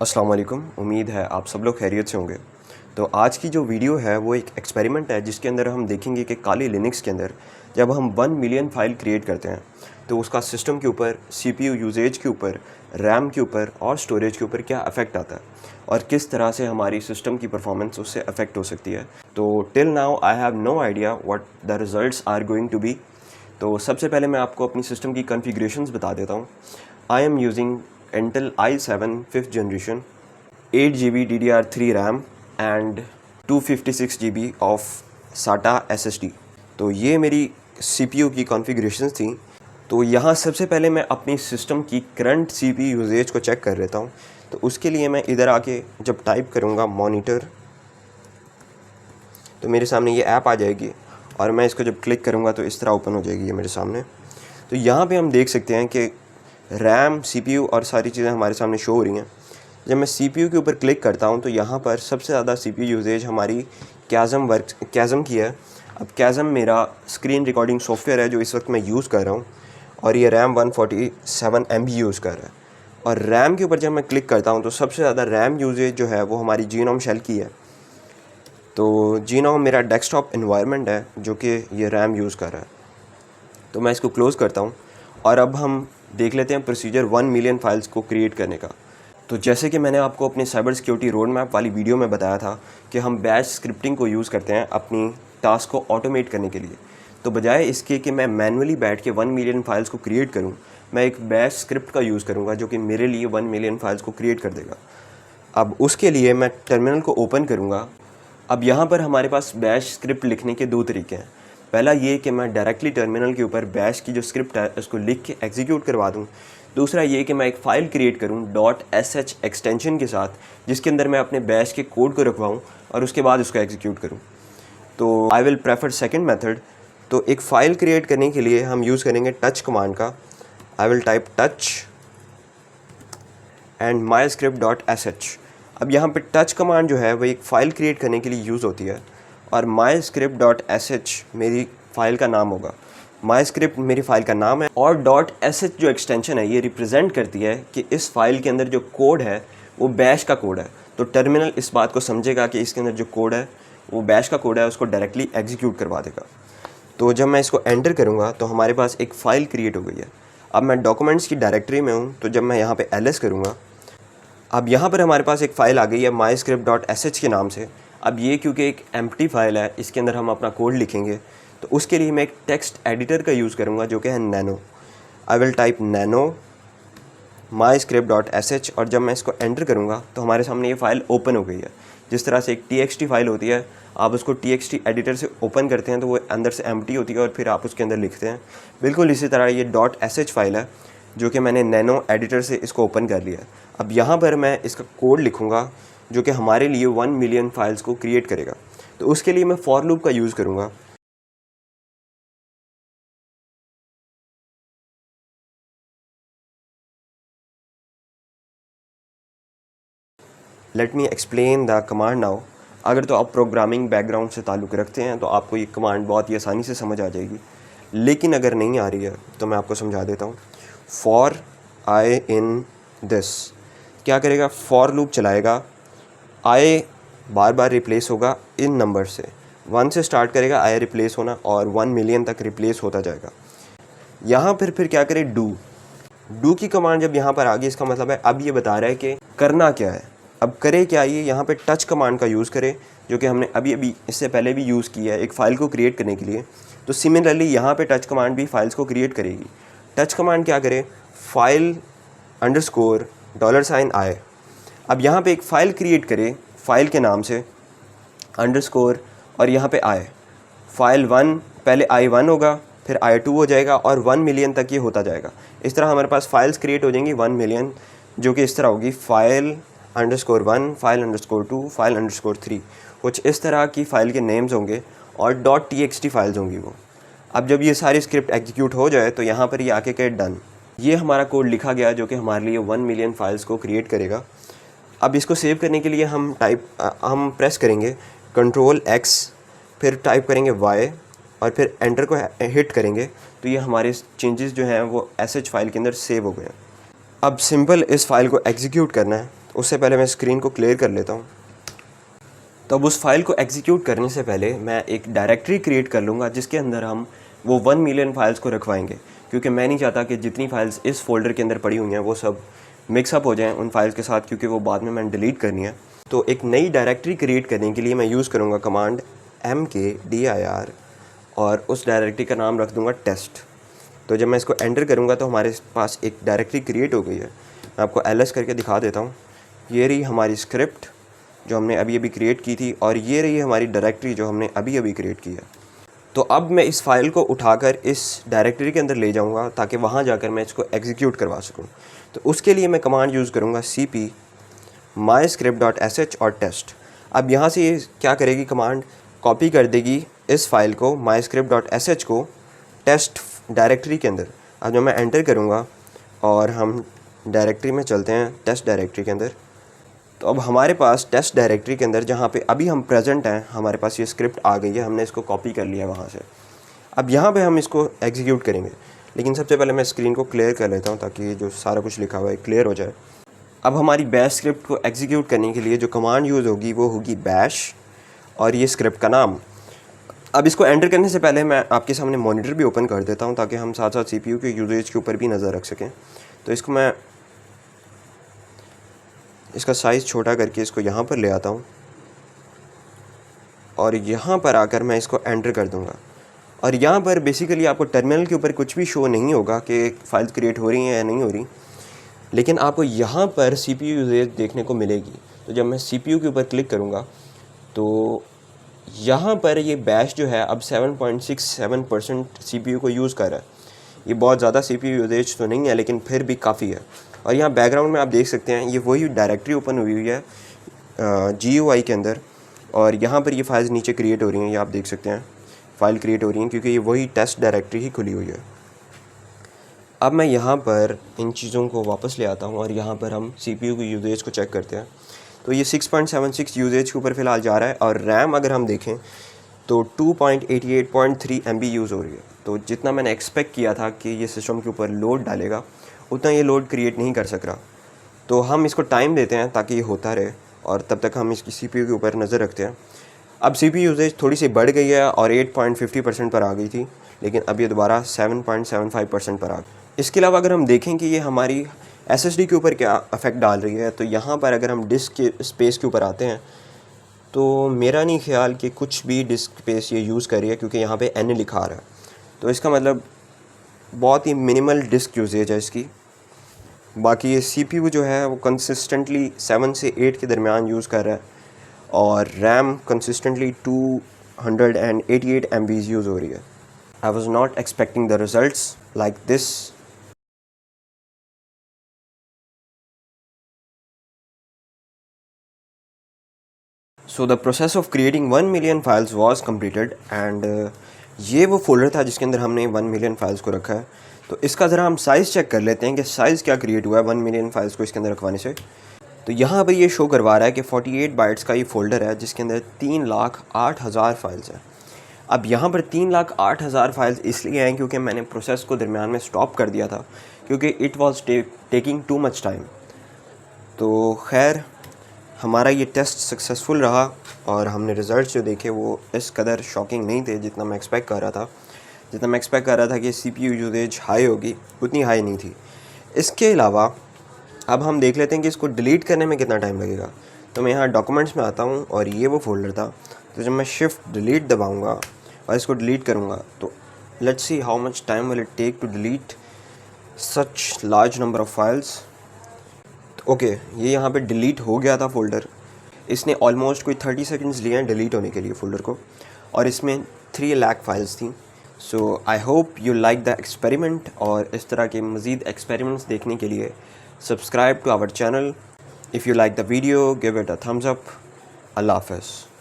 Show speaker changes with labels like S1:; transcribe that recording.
S1: अस्सलाम वालेकुम। उम्मीद है आप सब लोग खैरियत से होंगे। तो आज की जो वीडियो है वो एक एक्सपेरिमेंट है जिसके अंदर हम देखेंगे कि काली लिनक्स के अंदर जब हम 1 मिलियन फाइल क्रिएट करते हैं तो उसका सिस्टम के ऊपर, सीपीयू यूजेज के ऊपर, रैम के ऊपर और स्टोरेज के ऊपर क्या इफ़ेक्ट आता है और किस तरह से हमारी सिस्टम की परफॉर्मेंस उससे अफेक्ट हो सकती है। तो till now I have no idea what the results are going to be. तो सबसे पहले मैं आपको अपनी सिस्टम की कॉन्फ़िगरेशंस बता देता हूँ। I am using Intel i7 5th generation, 8 GB DDR3 RAM and 256 GB of SATA SSD। तो ये मेरी CPU की कॉन्फ़िगरेशंस थी। तो यहाँ सबसे पहले मैं अपनी सिस्टम की करंट CPU यूजेज को चेक कर लेता हूँ। तो उसके लिए मैं इधर आके जब टाइप करूँगा मॉनिटर तो मेरे सामने ये ऐप आ जाएगी और मैं इसको जब क्लिक करूँगा तो इस तरह ओपन हो जाएगी ये मेरे सामने। तो यहाँ पे हम देख सकते हैं कि रैम, CPU और सारी चीज़ें हमारे सामने शो हो रही हैं। जब मैं CPU के ऊपर क्लिक करता हूँ तो यहाँ पर सबसे ज़्यादा CPU यूजेज हमारी कैज़म की है। अब कैज़म मेरा स्क्रीन रिकॉर्डिंग सॉफ्टवेयर है जो इस वक्त मैं यूज़ कर रहा हूँ और ये रैम 147 MB यूज़ कर रहा है। और रैम के ऊपर जब मैं क्लिक करता हूँ तो सबसे ज़्यादा रैम यूजेज जो है वो हमारी जीनोम शेल की है। तो जीनोम मेरा डेस्कटॉप इन्वायरमेंट है जो कि ये रैम यूज़ कर रहा है। तो मैं इसको क्लोज़ करता हूँ और अब हम देख लेते हैं प्रोसीजर 1 मिलियन फाइल्स को क्रिएट करने का। तो जैसे कि मैंने आपको अपने साइबर सिक्योरिटी रोड मैप वाली वीडियो में बताया था कि हम बैच स्क्रिप्टिंग को यूज़ करते हैं अपनी टास्क को ऑटोमेट करने के लिए। तो बजाय इसके कि मैं मैनुअली बैठ के 1 मिलियन फाइल्स को क्रिएट करूं, मैं एक बैच स्क्रिप्ट का यूज़ करूंगा जो कि मेरे लिए 1 मिलियन फाइल्स को क्रिएट कर देगा। अब उसके लिए मैं टर्मिनल को ओपन करूंगा। अब यहाँ पर हमारे पास बैच स्क्रिप्ट लिखने के दो तरीके हैं। पहला ये कि मैं डायरेक्टली टर्मिनल के ऊपर बैच की जो स्क्रिप्ट है उसको लिख के एग्जीक्यूट करवा दूँ। दूसरा ये कि मैं एक फ़ाइल क्रिएट करूँ .sh एक्सटेंशन के साथ जिसके अंदर मैं अपने बैच के कोड को रखवाऊँ और उसके बाद उसको एग्जीक्यूट करूँ। तो I will prefer second method. तो एक फ़ाइल क्रिएट करने के लिए हम यूज़ करेंगे टच कमांड का। I will type touch and myscript.sh। अब यहाँ पे टच कमांड जो है वो एक फ़ाइल क्रिएट करने के लिए यूज़ होती है और myscript.sh मेरी फ़ाइल का नाम होगा। myscript मेरी फ़ाइल का नाम है और .sh जो एक्सटेंशन है ये रिप्रेजेंट करती है कि इस फ़ाइल के अंदर जो कोड है वो बैश का कोड है। तो टर्मिनल इस बात को समझेगा कि इसके अंदर जो कोड है वो बैश का कोड है, उसको डायरेक्टली एग्जीक्यूट करवा देगा। तो जब मैं इसको एंटर करूँगा तो हमारे पास एक फ़ाइल क्रिएट हो गई है। अब मैं डॉक्यूमेंट्स की डायरेक्टरी में हूँ तो जब मैं यहाँ पे ls करूँगा, अब यहाँ पर हमारे पास एक फ़ाइल आ गई है myscript.sh के नाम से। अब ये क्योंकि एक एम्प्टी फ़ाइल है, इसके अंदर हम अपना कोड लिखेंगे तो उसके लिए मैं एक टेक्स्ट एडिटर का यूज़ करूँगा जो कि है nano. I will type nano myscript.sh और जब मैं इसको एंटर करूँगा तो हमारे सामने ये फ़ाइल ओपन हो गई है। जिस तरह से एक txt फ़ाइल होती है, आप उसको txt एडिटर से ओपन करते हैं तो वो अंदर से एम्प्टी होती है और फिर आप उसके अंदर लिखते हैं। बिल्कुल इसी तरह ये .sh फ़ाइल है जो कि मैंने नैनो एडिटर से इसको ओपन कर लिया है। अब यहाँ पर मैं इसका कोड लिखूँगा जो कि हमारे लिए 1 मिलियन फाइल्स को क्रिएट करेगा। तो उसके लिए मैं फॉर लूप का यूज़ करूँगा। Let me explain the command now. अगर तो आप प्रोग्रामिंग बैकग्राउंड से ताल्लुक़ रखते हैं तो आपको ये कमांड बहुत ही आसानी से समझ आ जाएगी, लेकिन अगर नहीं आ रही है तो मैं आपको समझा देता हूँ। फॉर आई इन दिस क्या करेगा, फॉर लूप चलाएगा। आई बार बार रिप्लेस होगा इन नंबर से, 1 से स्टार्ट करेगा आई रिप्लेस होना और 1 मिलियन तक रिप्लेस होता जाएगा। यहाँ फिर क्या करे, डू की कमांड जब यहाँ पर आ गई इसका मतलब है अब ये बता रहा है कि करना क्या है। अब करे क्या, ये यहाँ पे टच कमांड का यूज़ करे जो कि हमने अभी इससे पहले भी यूज़ किया है एक फ़ाइल को क्रिएट करने के लिए। तो सिमिलरली यहाँ पे टच कमांड भी फाइल्स को क्रिएट करेगी। टच कमांड क्या करे, फाइल अंडरस्कोर $i। अब यहाँ पे एक फ़ाइल क्रिएट करे फ़ाइल के नाम से अंडरस्कोर और यहाँ पे i। फाइल 1 पहले i1 होगा फिर i2 हो जाएगा और 1 मिलियन तक ये होता जाएगा। इस तरह हमारे पास फाइल्स क्रिएट हो जाएंगी 1 मिलियन, जो कि इस तरह होगी फाइल _1, फाइल _2, फाइल _3। कुछ इस तरह की फ़ाइल के नेम्स होंगे और .txt फाइल्स होंगी वो। अब जब ये सारी स्क्रिप्ट एग्जीक्यूट हो जाए तो यहाँ पर ये आके कहे डन। ये हमारा कोड लिखा गया जो कि हमारे लिए 1 मिलियन फाइल्स को क्रिएट करेगा। अब इसको सेव करने के लिए हम प्रेस करेंगे Ctrl+X, फिर टाइप करेंगे Y और फिर एंटर को हिट करेंगे तो ये हमारे चेंजेस जो हैं वो sh फाइल के अंदर सेव हो गए। अब सिंपल इस फाइल को एग्जीक्यूट करना है। उससे पहले मैं स्क्रीन को क्लियर कर लेता हूँ। तो अब उस फाइल को एग्जीक्यूट करने से पहले मैं एक डायरेक्टरी क्रिएट कर लूँगा जिसके अंदर हम वो 1 मिलियन फाइल्स को रखवाएंगे, क्योंकि मैं नहीं चाहता कि जितनी फाइल्स इस फोल्डर के अंदर पड़ी हुई हैं वो सब मिक्सअप हो जाएं उन फाइल्स के साथ, क्योंकि वो बाद में मैंने डिलीट करनी है। तो एक नई डायरेक्टरी क्रिएट करने के लिए मैं यूज़ करूँगा कमांड mkdir और उस डायरेक्टरी का नाम रख दूँगा टेस्ट। तो जब मैं इसको एंटर करूँगा तो हमारे पास एक डायरेक्टरी क्रिएट हो गई है। मैं आपको ls करके दिखा देता हूँ। ये रही हमारी स्क्रिप्ट जो हमने अभी अभी क्रिएट की थी, और ये रही हमारी डायरेक्टरी जो हमने अभी अभी क्रिएट की है। तो अब मैं इस फाइल को उठाकर इस डायरेक्टरी के अंदर ले जाऊंगा ताकि वहाँ जाकर मैं इसको एग्जीक्यूट करवा सकूं। तो उसके लिए मैं कमांड यूज़ करूँगा cp myscript.sh और टेस्ट। अब यहाँ से ये क्या करेगी, कमांड कॉपी कर देगी इस फाइल को myscript.sh को टेस्ट डायरेक्टरी के अंदर। अब जब मैं एंटर करूँगा और हम डायरेक्टरी में चलते हैं, टेस्ट डायरेक्टरी के अंदर, तो अब हमारे पास टेस्ट डायरेक्टरी के अंदर जहाँ पे अभी हम प्रेजेंट हैं हमारे पास ये स्क्रिप्ट आ गई है। हमने इसको कॉपी कर लिया वहाँ से। अब यहाँ पे हम इसको एग्जीक्यूट करेंगे, लेकिन सबसे पहले मैं स्क्रीन को क्लियर कर लेता हूँ ताकि जो सारा कुछ लिखा हुआ है क्लियर हो जाए। अब हमारी बैश स्क्रिप्ट को एग्जीक्यूट करने के लिए जो कमांड यूज़ होगी वो होगी बैश और ये स्क्रिप्ट का नाम। अब इसको एंटर करने से पहले मैं आपके सामने मॉनिटर भी ओपन कर देता हूँ ताकि हम साथ साथ CPU के यूजेज के ऊपर भी नज़र रख सकें। तो इसको मैं इसका साइज़ छोटा करके इसको यहाँ पर ले आता हूँ और यहाँ पर आकर मैं इसको एंटर कर दूँगा। और यहाँ पर बेसिकली आपको टर्मिनल के ऊपर कुछ भी शो नहीं होगा कि फाइल्स क्रिएट हो रही हैं या नहीं हो रही, लेकिन आपको यहाँ पर CPU यूजेज देखने को मिलेगी। तो जब मैं CPU के ऊपर क्लिक करूँगा तो यहाँ पर ये बैश जो है अब 7.67% CPU को यूज़ कर रहा है। ये बहुत ज़्यादा CPU यूजेज तो नहीं है, लेकिन फिर भी काफ़ी है। और यहाँ बैकग्राउंड में आप देख सकते हैं ये वही डायरेक्टरी ओपन हुई हुई है GUI के अंदर, और यहाँ पर ये फाइल्स नीचे क्रिएट हो रही हैं। ये आप देख सकते हैं फ़ाइल क्रिएट हो रही हैं क्योंकि ये वही टेस्ट डायरेक्टरी ही खुली हुई है। अब मैं यहाँ पर इन चीज़ों को वापस ले आता हूँ और यहाँ पर हम CPU की यूजेज को चेक करते हैं। तो ये 6.76 यूजेज के ऊपर फ़िलहाल जा रहा है, और रैम अगर हम देखें तो 2.88.3 MB यूज़ हो रही है। तो जितना मैंने एक्सपेक्ट किया था कि ये सिस्टम के ऊपर लोड डालेगा उतना ये लोड क्रिएट नहीं कर सक रहा। तो हम इसको टाइम देते हैं ताकि ये होता रहे, और तब तक हम इसकी CPU के ऊपर नज़र रखते हैं। अब CPU यूजेज थोड़ी सी बढ़ गई है और 8.50% पर आ गई थी, लेकिन अब ये दोबारा 7.75% पर आ गई। इसके अलावा अगर हम देखें कि ये हमारी SSD के ऊपर क्या अफेक्ट डाल रही है, तो यहाँ पर अगर हम डिस्क के स्पेस के ऊपर आते हैं तो मेरा नहीं ख्याल कि कुछ भी डिस्क स्पेस ये यूज़ कर रही है, क्योंकि यहाँ पे N लिखा आ रहा है। तो इसका मतलब बहुत ही मिनिमल डिस्क यूजेज है इसकी। बाकी ये CPU जो है वो कंसिस्टेंटली 7 से 8 के दरमियान यूज़ कर रहा है, और रैम कंसिस्टेंटली 288 MB यूज़ हो रही है। I was not expecting the results like this. So the process of creating 1 million files was completed, and ये वो फोल्डर था जिसके अंदर हमने 1 मिलियन फाइल्स को रखा है। तो इसका ज़रा हम साइज़ चेक कर लेते हैं कि साइज़ क्या क्रिएट हुआ है 1 मिलियन फाइल्स को इसके अंदर रखवाने से। तो यहाँ पर ये शो करवा रहा है कि 48 बाइट्स का ये फ़ोल्डर है जिसके अंदर 3,08,000 फाइल्स हैं। अब यहाँ पर 3,08,000 फाइल्स इसलिए हैं क्योंकि मैंने प्रोसेस को दरमियान में स्टॉप कर दिया था, क्योंकि it was taking too much time. तो खैर हमारा ये टेस्ट सक्सेसफुल रहा, और हमने रिज़ल्ट जो देखे वो इस कदर शॉकिंग नहीं थे जितना मैं एक्सपेक्ट कर रहा था। जितना मैं एक्सपेक्ट कर रहा था कि CPU यूजेज हाई होगी, उतनी हाई नहीं थी। इसके अलावा अब हम देख लेते हैं कि इसको डिलीट करने में कितना टाइम लगेगा। तो मैं यहाँ डॉक्यूमेंट्स में आता हूँ और ये वो फोल्डर था। तो जब मैं शिफ्ट डिलीट दबाऊँगा और इसको डिलीट करूँगा तो let's see how much time will it take to delete such large number of files. Okay, ये यहाँ पे डिलीट हो गया था फ़ोल्डर। इसने ऑलमोस्ट कोई 30 सेकंड्स लिए हैं डिलीट होने के लिए फ़ोल्डर को, और इसमें 3 लाख फाइल्स थी। So I hope you like the experiment, और इस तरह के मज़ीद एक्सपेरिमेंट्स देखने के लिए subscribe to our channel. If you like the video give it a thumbs up. अल्लाह हाफ़िज़।